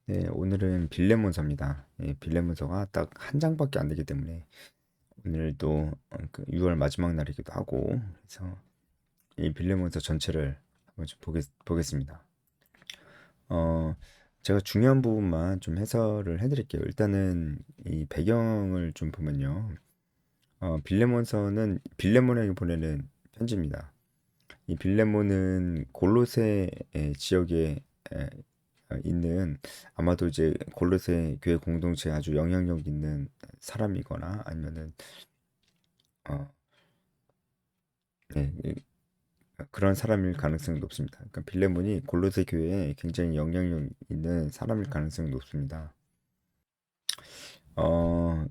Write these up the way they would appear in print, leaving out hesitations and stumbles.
네, 오늘은 빌레몬서입니다. 예, 빌레몬서가 딱 한 장밖에 안 되기 때문에 오늘도 그 6월 마지막 날이기도 하고 그래서 이 빌레몬서 전체를 한번 좀 보겠습니다. 어, 제가 중요한 부분만 좀 해설을 해드릴게요. 일단은 이 배경을 좀 보면요. 빌레몬서는 빌레몬에게 보내는 편지입니다. 이 빌레몬은 골로새 지역에 있는 아마도 이제 골로새 교회 공동체에 아주 영향력 있는 사람이거나 아니면은 어, 네, 그런 사람일 가능성이 높습니다. 그러니까 빌레몬이 골로새 교회에 굉장히 영향력 있는 사람일 가능성이 높습니다.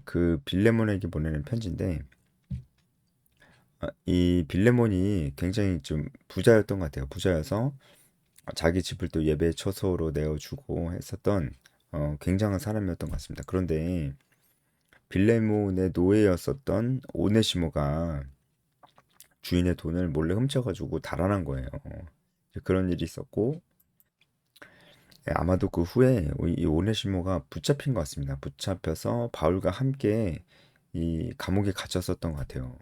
그 빌레몬에게 보내는 편지인데 이 빌레몬이 굉장히 좀 부자였던 것 같아요. 부자여서 자기 집을 또 예배 처소로 내어주고 했었던 굉장한 사람이었던 것 같습니다. 그런데 빌레몬의 노예였었던 오네시모가 주인의 돈을 몰래 훔쳐가지고 달아난 거예요. 그런 일이 있었고 아마도 그 후에 이 오네시모가 붙잡힌 것 같습니다. 붙잡혀서 바울과 함께 이 감옥에 갇혔었던 것 같아요.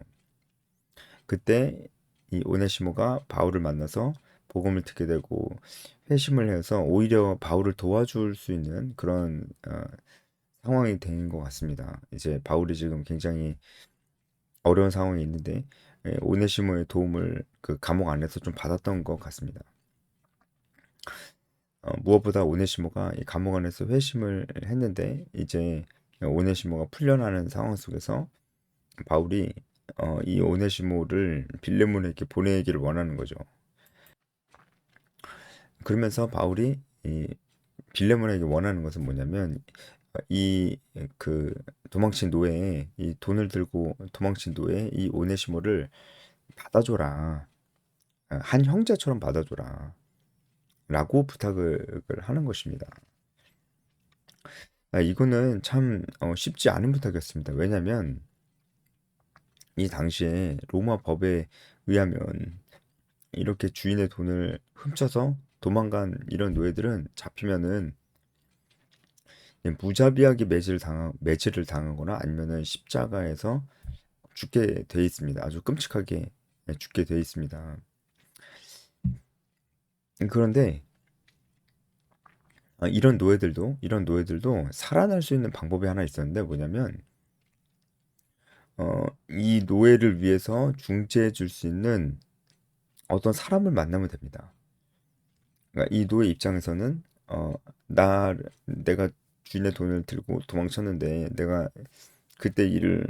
그때 이 오네시모가 바울을 만나서 복음을 듣게 되고 회심을 해서 오히려 바울을 도와줄 수 있는 그런 상황이 된 것 같습니다. 이제 바울이 지금 굉장히 어려운 상황이 있는데 오네시모의 도움을 그 감옥 안에서 좀 받았던 것 같습니다. 무엇보다 오네시모가 이 감옥 안에서 회심을 했는데 이제 오네시모가 풀려나는 상황 속에서 바울이 이 오네시모를 빌레몬에게 보내기를 원하는 거죠. 그러면서 바울이 이 빌레몬에게 원하는 것은 뭐냐면 이 그 도망친 노예 이 돈을 들고 도망친 노예 이 오네시모를 받아줘라. 한 형제처럼 받아줘라. 라고 부탁을 하는 것입니다. 이거는 참 쉽지 않은 부탁이었습니다. 왜냐하면 이 당시에 로마 법에 의하면 이렇게 주인의 돈을 훔쳐서 도망간 이런 노예들은 잡히면은 무자비하게 매질을 당하거나 아니면은 십자가에서 죽게 돼 있습니다. 아주 끔찍하게 죽게 돼 있습니다. 그런데 이런 노예들도 살아날 수 있는 방법이 하나 있었는데 뭐냐면 이 노예를 위해서 중재해 줄 수 있는 어떤 사람을 만나면 됩니다. 그러니까 이 노예 입장에서는 내가 주인의 돈을 들고 도망쳤는데 내가 그때 일을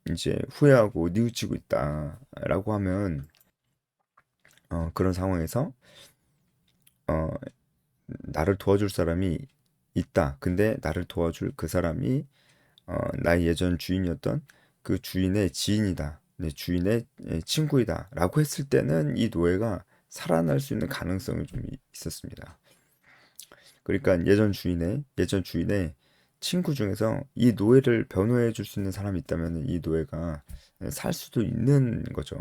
이제 후회하고 뉘우치고 있다라고 하면 그런 상황에서 어, 나를 도와줄 사람이 있다. 근데 나를 도와줄 그 사람이 나의 예전 주인이었던 그 주인의 지인이다. 내 주인의 친구이다. 라고 했을 때는 이 노예가 살아날 수 있는 가능성이 좀 있었습니다. 그러니까 예전 주인의 친구 중에서 이 노예를 변호해 줄 수 있는 사람이 있다면 이 노예가 살 수도 있는 거죠.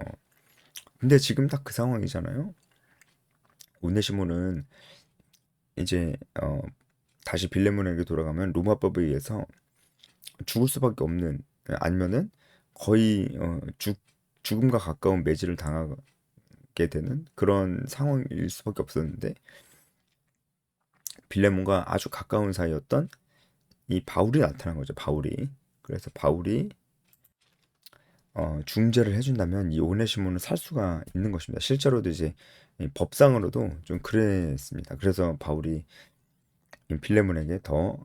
근데 지금 딱 그 상황이잖아요. 오네시모는 이제 다시 빌레몬에게 돌아가면 로마법에 의해서 죽을 수밖에 없는 아니면은 거의 죽음과 가까운 매질을 당하게 되는 그런 상황일 수밖에 없었는데 빌레몬과 아주 가까운 사이였던 이 바울이 나타난 거죠. 바울이. 그래서 바울이 중재를 해준다면 이 오네시모는 살 수가 있는 것입니다. 실제로도 이제 이 법상으로도 좀 그랬습니다. 그래서 바울이 이 빌레몬에게 더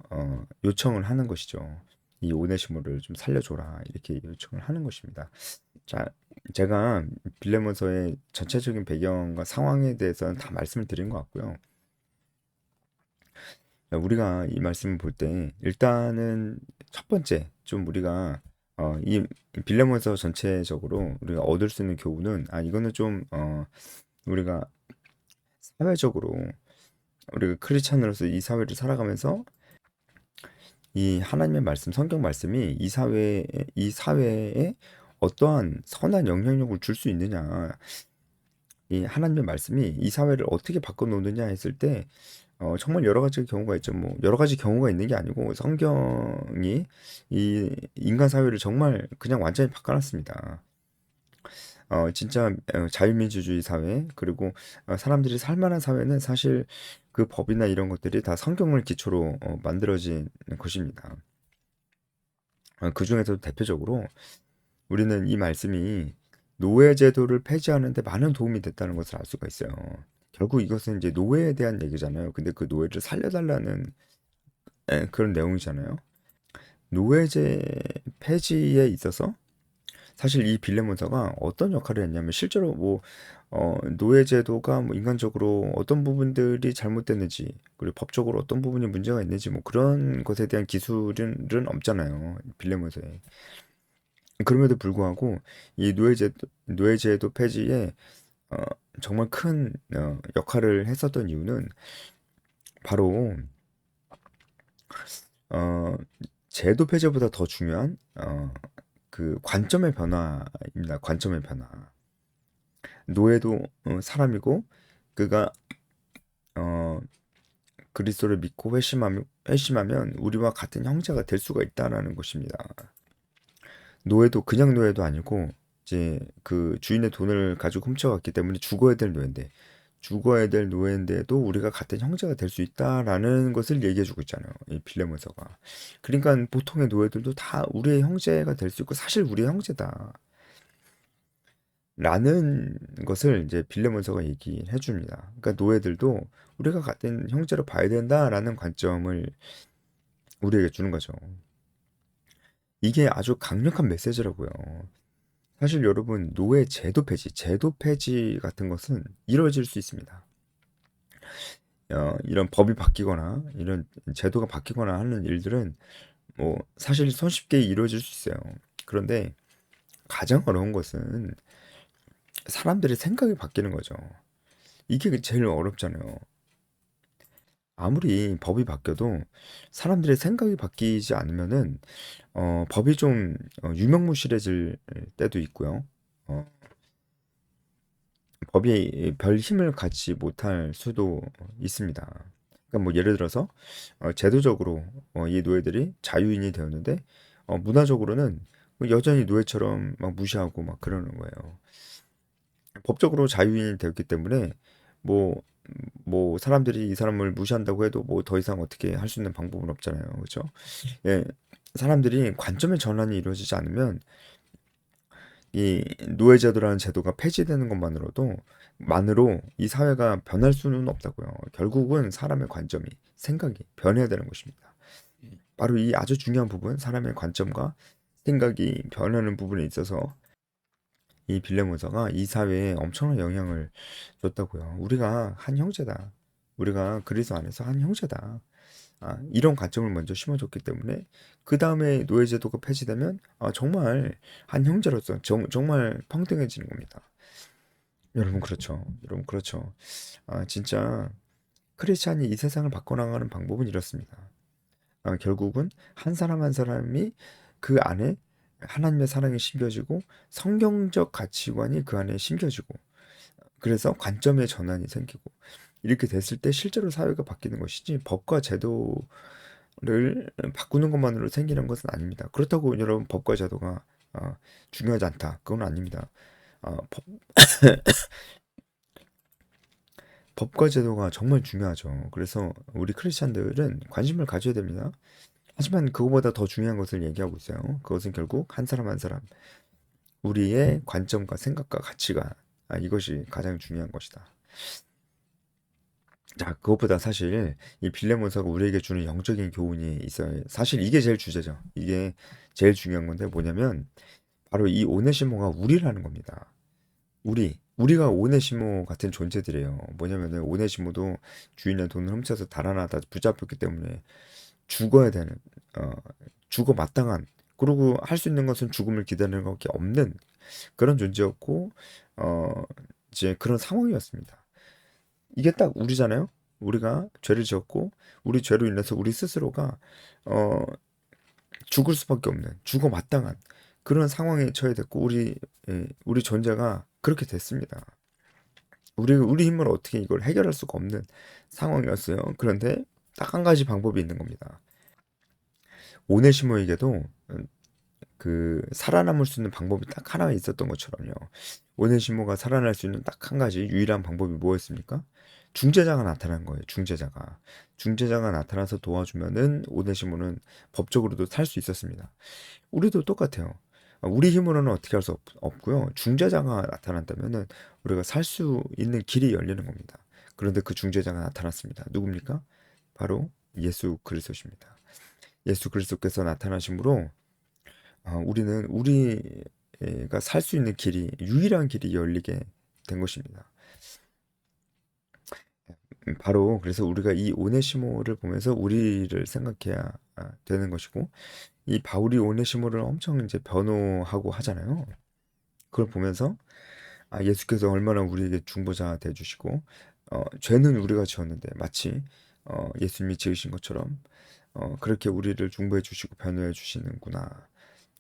요청을 하는 것이죠. 이 오네시모를 좀 살려줘라 이렇게 요청을 하는 것입니다. 자, 제가 빌레몬서의 전체적인 배경과 상황에 대해서는 다 말씀을 드린 것 같고요. 우리가 이 말씀을 볼 때 일단은 첫 번째 좀 우리가 이 빌레몬서 전체적으로 우리가 얻을 수 있는 교훈은 이거는 좀 우리가 사회적으로 우리가 크리스찬으로서 이 사회를 살아가면서 이 하나님의 말씀, 성경 말씀이 이 사회에 어떠한 선한 영향력을 줄 수 있느냐, 이 하나님의 말씀이 이 사회를 어떻게 바꿔놓느냐 했을 때 정말 여러 가지 경우가 있죠. 뭐 여러 가지 경우가 있는 게 아니고 성경이 이 인간 사회를 정말 그냥 완전히 바꿔놨습니다. 진짜 자유민주주의 사회 그리고 사람들이 살 만한 사회는 사실 그 법이나 이런 것들이 다 성경을 기초로 만들어진 것입니다. 그중에서도 대표적으로 우리는 이 말씀이 노예제도를 폐지하는 데 많은 도움이 됐다는 것을 알 수가 있어요. 결국 이것은 이제 노예에 대한 얘기잖아요. 근데 그 노예를 살려달라는 그런 내용이잖아요. 노예제 폐지에 있어서 사실 이 빌레몬서가 어떤 역할을 했냐면 실제로 뭐 노예제도가 뭐 인간적으로 어떤 부분들이 잘못됐는지 그리고 법적으로 어떤 부분이 문제가 있는지 뭐 그런 것에 대한 기술은 없잖아요. 빌레몬서에. 그럼에도 불구하고 이 노예제도 폐지에 어, 정말 큰 역할을 했었던 이유는 바로 어, 제도 폐지보다 더 중요한 그 관점의 변화입니다. 관점의 변화. 노예도 사람이고 그가 어, 그리스도를 믿고 회심하면 우리와 같은 형제가 될 수가 있다라는 것입니다. 노예도 그냥 노예도 아니고 이제 그 주인의 돈을 가지고 훔쳐갔기 때문에 죽어야 될 노예인데도 우리가 같은 형제가 될 수 있다라는 것을 얘기해주고 있잖아요. 이 빌레몬서가. 그러니까 보통의 노예들도 다 우리의 형제가 될 수 있고 사실 우리의 형제다. 라는 것을 이제 빌레몬서가 얘기해 줍니다. 그러니까 노예들도 우리가 같은 형제로 봐야 된다라는 관점을 우리에게 주는 거죠. 이게 아주 강력한 메시지라고요. 사실 여러분 노예 제도 폐지 같은 것은 이루어질 수 있습니다. 이런 법이 바뀌거나 이런 제도가 바뀌거나 하는 일들은 뭐 사실 손쉽게 이루어질 수 있어요. 그런데 가장 어려운 것은 사람들의 생각이 바뀌는 거죠. 이게 제일 어렵잖아요. 아무리 법이 바뀌어도 사람들의 생각이 바뀌지 않으면은 법이 좀 유명무실해질 때도 있고요. 어, 법이 별 힘을 갖지 못할 수도 있습니다. 그러니까 뭐 예를 들어서 제도적으로 이 노예들이 자유인이 되었는데 문화적으로는 여전히 노예처럼 막 무시하고 막 그러는 거예요. 법적으로 자유인이 되었기 때문에 뭐 뭐 사람들이 이 사람을 무시한다고 해도 뭐 더 이상 어떻게 할 수 있는 방법은 없잖아요. 그렇죠? 예. 사람들이 관점의 전환이 이루어지지 않으면 이 노예제도라는 제도가 폐지되는 것만으로도 만으로 이 사회가 변할 수는 없다고요. 결국은 사람의 관점이 생각이 변해야 되는 것입니다. 바로 이 아주 중요한 부분, 사람의 관점과 생각이 변하는 부분에 있어서 이 빌레모서가 이 사회에 엄청난 영향을 줬다고요. 우리가 한 형제다. 우리가 그리스도 안에서 한 형제다. 이런 관점을 먼저 심어줬기 때문에 그 다음에 노예제도가 폐지되면 정말 한 형제로서 정말 평등해지는 겁니다. 여러분 그렇죠. 여러분 그렇죠. 진짜 크리스찬이 이 세상을 바꿔나가는 방법은 이렇습니다. 결국은 한 사람 한 사람이 그 안에 하나님의 사랑이 심겨지고 성경적 가치관이 그 안에 심겨지고 그래서 관점의 전환이 생기고 이렇게 됐을 때 실제로 사회가 바뀌는 것이지 법과 제도를 바꾸는 것만으로 생기는 것은 아닙니다. 그렇다고 여러분 법과 제도가 중요하지 않다. 그건 아닙니다. 법과 제도가 정말 중요하죠. 그래서 우리 크리스찬들은 관심을 가져야 됩니다. 하지만 그거보다 더 중요한 것을 얘기하고 있어요. 그것은 결국 한 사람 한 사람 우리의 관점과 생각과 가치가 이것이 가장 중요한 것이다. 자, 그것보다 사실 이 빌레몬서가 우리에게 주는 영적인 교훈이 있어요. 사실 이게 제일 주제죠. 이게 제일 중요한 건데 뭐냐면 바로 이 오네시모가 우리라는 겁니다. 우리가 오네시모 같은 존재들이에요. 뭐냐면은 오네시모도 주인의 돈을 훔쳐서 달아나다 붙잡혔기 때문에 죽어야 되는 어, 죽어 마땅한 그리고 할 수 있는 것은 죽음을 기다리는 것밖에 없는 그런 존재였고 어, 이제 그런 상황이었습니다. 이게 딱 우리잖아요. 우리가 죄를 지었고 우리 죄로 인해서 우리 스스로가 어, 죽을 수밖에 없는 죽어 마땅한 그런 상황에 처해 됐고 우리 존재가 그렇게 됐습니다. 우리 힘으로 어떻게 이걸 해결할 수가 없는 상황이었어요. 그런데 딱 한 가지 방법이 있는 겁니다. 오네시모에게도 그 살아남을 수 있는 방법이 딱 하나 있었던 것처럼요. 오네시모가 살아날 수 있는 딱 한 가지 유일한 방법이 뭐였습니까? 중재자가 나타난 거예요. 중재자가 나타나서 도와주면은 오네시모는 법적으로도 살 수 있었습니다. 우리도 똑같아요. 우리 힘으로는 어떻게 할 수 없고요. 중재자가 나타난다면은 우리가 살 수 있는 길이 열리는 겁니다. 그런데 그 중재자가 나타났습니다. 누굽니까? 바로 예수 그리스도십니다. 예수 그리스도께서 나타나심으로 우리는 우리가 살 수 있는 길이 유일한 길이 열리게 된 것입니다. 바로 그래서 우리가 이 오네시모를 보면서 우리를 생각해야 되는 것이고 이 바울이 오네시모를 엄청 이제 변호하고 하잖아요. 그걸 보면서 예수께서 얼마나 우리에게 중보자 돼 주시고 죄는 우리가 지었는데 마치 예수님이 지으신 것처럼 그렇게 우리를 중보해 주시고 변호해 주시는구나.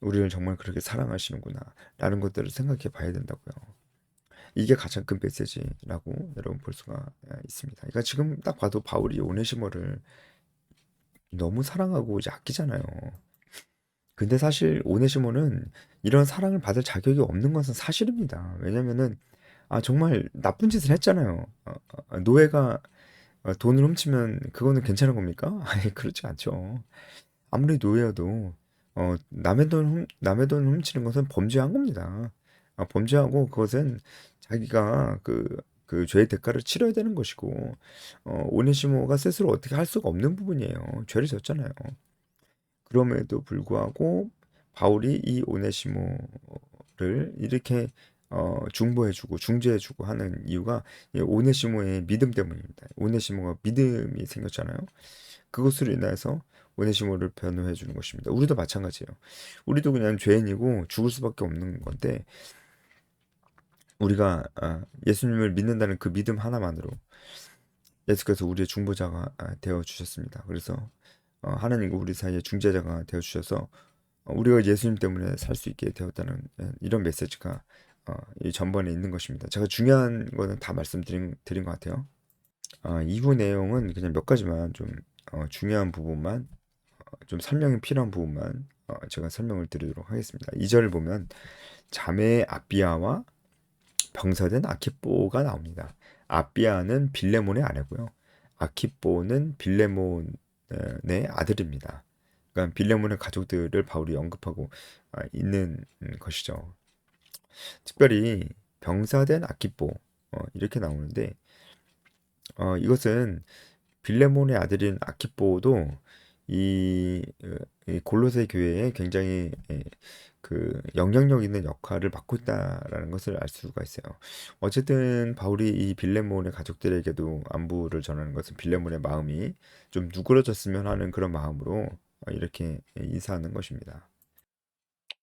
우리를 정말 그렇게 사랑하시는구나. 라는 것들을 생각해 봐야 된다고요. 이게 가장 큰 메시지라고 여러분 볼 수가 있습니다. 그러니까 지금 딱 봐도 바울이 오네시모를 너무 사랑하고 이제 아끼잖아요. 근데 사실 오네시모는 이런 사랑을 받을 자격이 없는 것은 사실입니다. 왜냐면은 정말 나쁜 짓을 했잖아요. 노예가 돈을 훔치면 그거는 괜찮은 겁니까? 아니 그렇지 않죠. 아무리 노예여도 남의 돈 훔치는 것은 범죄한 겁니다. 범죄하고 그것은 자기가 그 죄의 대가를 치러야 되는 것이고 오네시모가 스스로 어떻게 할 수가 없는 부분이에요. 죄를 졌잖아요. 그럼에도 불구하고 바울이 이 오네시모를 이렇게 중보해주고 중재해주고 하는 이유가 이 오네시모의 믿음 때문입니다. 오네시모가 믿음이 생겼잖아요. 그것으로 인해서 오네시모를 변호해 주는 것입니다. 우리도 마찬가지예요. 우리도 그냥 죄인이고 죽을 수밖에 없는 건데 우리가 예수님을 믿는다는 그 믿음 하나만으로 예수께서 우리의 중보자가 되어 주셨습니다. 그래서 하나님과 우리 사이의 중재자가 되어 주셔서 우리가 예수님 때문에 살 수 있게 되었다는 이런 메시지가 이 전번에 있는 것입니다. 제가 중요한 거는 다 말씀드린 것 같아요. 이후 내용은 그냥 몇 가지만 좀 중요한 부분만 좀 설명이 필요한 부분만 제가 설명을 드리도록 하겠습니다. 2절을 보면 자매의 아비아와 병사된 아키뽀가 나옵니다. 아비아는 빌레몬의 아내고요. 아키뽀는 빌레몬의 아들입니다. 그러니까 빌레몬의 가족들을 바울이 언급하고 있는 것이죠. 특별히 병사된 아키뽀 이렇게 나오는데 이것은 빌레몬의 아들인 아키뽀도 이 골로새 교회에 굉장히 그 영향력 있는 역할을 맡고 있다라는 것을 알 수가 있어요. 어쨌든 바울이 이 빌레몬의 가족들에게도 안부를 전하는 것은 빌레몬의 마음이 좀 누그러졌으면 하는 그런 마음으로 이렇게 인사하는 것입니다.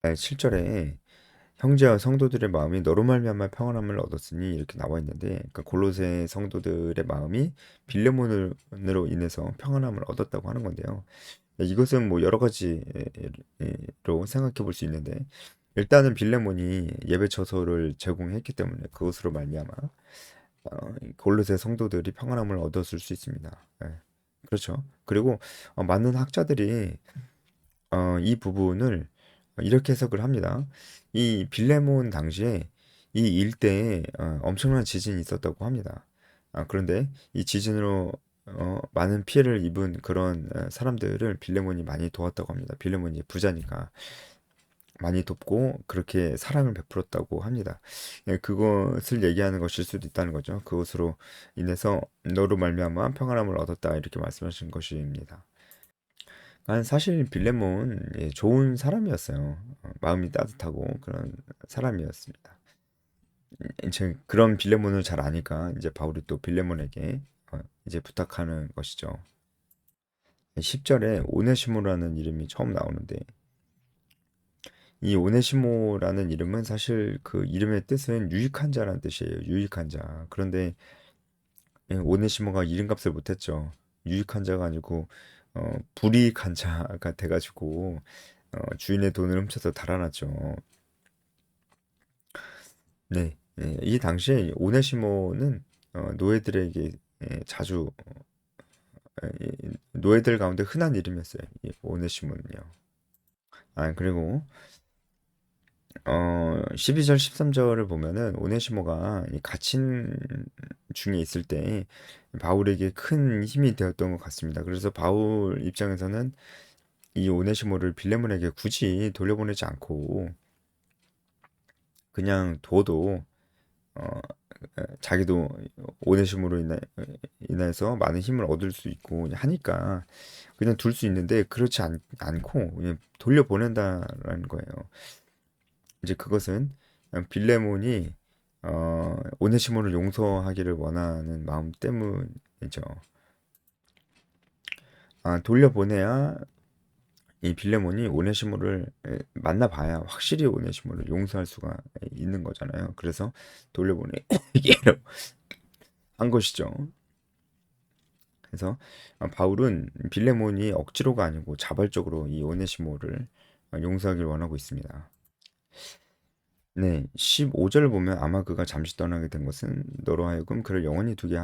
7절에 형제와 성도들의 마음이 너로 말미암아 평안함을 얻었으니 이렇게 나와 있는데 그러니까 골로새 성도들의 마음이 빌레몬으로 인해서 평안함을 얻었다고 하는 건데요. 이것은 뭐 여러 가지로 생각해 볼 수 있는데 일단은 빌레몬이 예배 처소를 제공했기 때문에 그것으로 말미암아 골로새 성도들이 평안함을 얻었을 수 있습니다. 그렇죠. 그리고 많은 학자들이 이 부분을 이렇게 해석을 합니다. 이 빌레몬 당시에 이 일대에 엄청난 지진이 있었다고 합니다. 그런데 이 지진으로 많은 피해를 입은 그런 사람들을 빌레몬이 많이 도왔다고 합니다. 빌레몬이 부자니까 많이 돕고 그렇게 사랑을 베풀었다고 합니다. 그것을 얘기하는 것일 수도 있다는 거죠. 그것으로 인해서 너로 말미암아 평안함을 얻었다 이렇게 말씀하신 것입니다. 사실 빌레몬 좋은 사람이었어요. 마음이 따뜻하고 그런 사람이었습니다. 이제 그런 빌레몬을 잘 아니까 이제 바울이 또 빌레몬에게 이제 부탁하는 것이죠. 10절에 오네시모라는 이름이 처음 나오는데 이 오네시모라는 이름은 사실 그 이름의 뜻은 유익한 자라는 뜻이에요. 유익한 자. 그런데 오네시모가 이름값을 못했죠. 유익한 자가 아니고 불이익한 자가 돼가지고 주인의 돈을 훔쳐서 달아났죠. 네. 이 당시에 오네시모는 노예들에게 자주 노예들 가운데 흔한 이름이었어요. 이 오네시모는요. 그리고 12절 13절을 보면은 오네시모가 이 갇힌 중에 있을 때 바울에게 큰 힘이 되었던 것 같습니다. 그래서 바울 입장에서는 이 오네시모를 빌레몬에게 굳이 돌려보내지 않고 그냥 둬도 어, 자기도 오네시모로 인해서 많은 힘을 얻을 수 있고 하니까 그냥 둘 수 있는데 그렇지 않고 그냥 돌려보낸다라는 거예요. 이제 그것은 빌레몬이 오네시모를 용서하기를 원하는 마음 때문이죠. 돌려보내야 이 빌레몬이 오네시모를 만나봐야 확실히 오네시모를 용서할 수가 있는 거잖아요. 그래서 돌려보내기로 한 것이죠. 그래서 바울은 빌레몬이 억지로가 아니고 자발적으로 이 오네시모를 용서하길 원하고 있습니다. 네, 15절을 보면 아마 그가 잠시 떠나게 된 것은 너로 하여금 그를 영원히 두게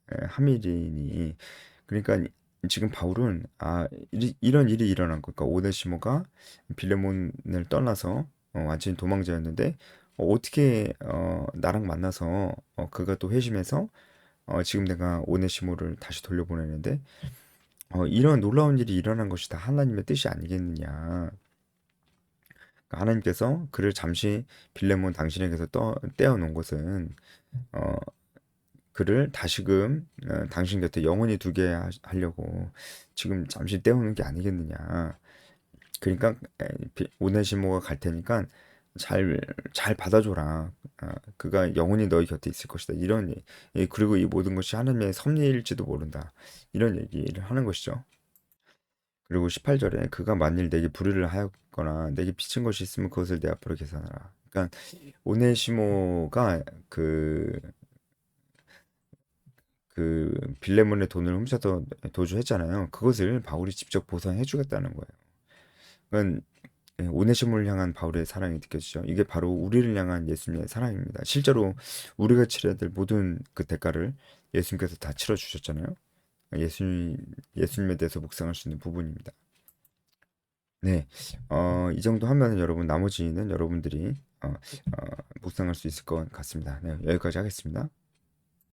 함이리니 그러니까 지금 바울은 이런 일이 일어난 거. 그러니까 오네시모가 빌레몬을 떠나서 완전히 도망자였는데 어떻게 나랑 만나서 그가 또 회심해서 지금 내가 오네시모를 다시 돌려보내는데 이런 놀라운 일이 일어난 것이 다 하나님의 뜻이 아니겠느냐. 그러니까 하나님께서 그를 잠시 빌레몬 당신에게서 떼어 놓은 것은 어, 그를 다시금 당신 곁에 영원히 두게 하려고 지금 잠시 떼어놓은 게 아니겠느냐. 그러니까 오네시모가 갈 테니까 잘 받아줘라. 그가 영원히 너희 곁에 있을 것이다. 그리고 이 모든 것이 하나님의 섭리일지도 모른다. 이런 얘기를 하는 것이죠. 그리고 18절에 그가 만일 내게 불의를 하였거나 내게 빚진 것이 있으면 그것을 내 앞으로 계산하라. 그러니까 오네시모가 그 빌레몬의 돈을 훔쳐서 도주했잖아요. 그것을 바울이 직접 보상해 주겠다는 거예요. 그건 오네시모를 향한 바울의 사랑이 느껴지죠. 이게 바로 우리를 향한 예수님의 사랑입니다. 실제로 우리가 치러야 될 모든 그 대가를 예수님께서 다 치러 주셨잖아요. 예수님에 대해서 묵상할 수 있는 부분입니다. 네, 이 정도 하면 여러분 나머지는 여러분들이 묵상할 수 있을 것 같습니다. 네, 여기까지 하겠습니다.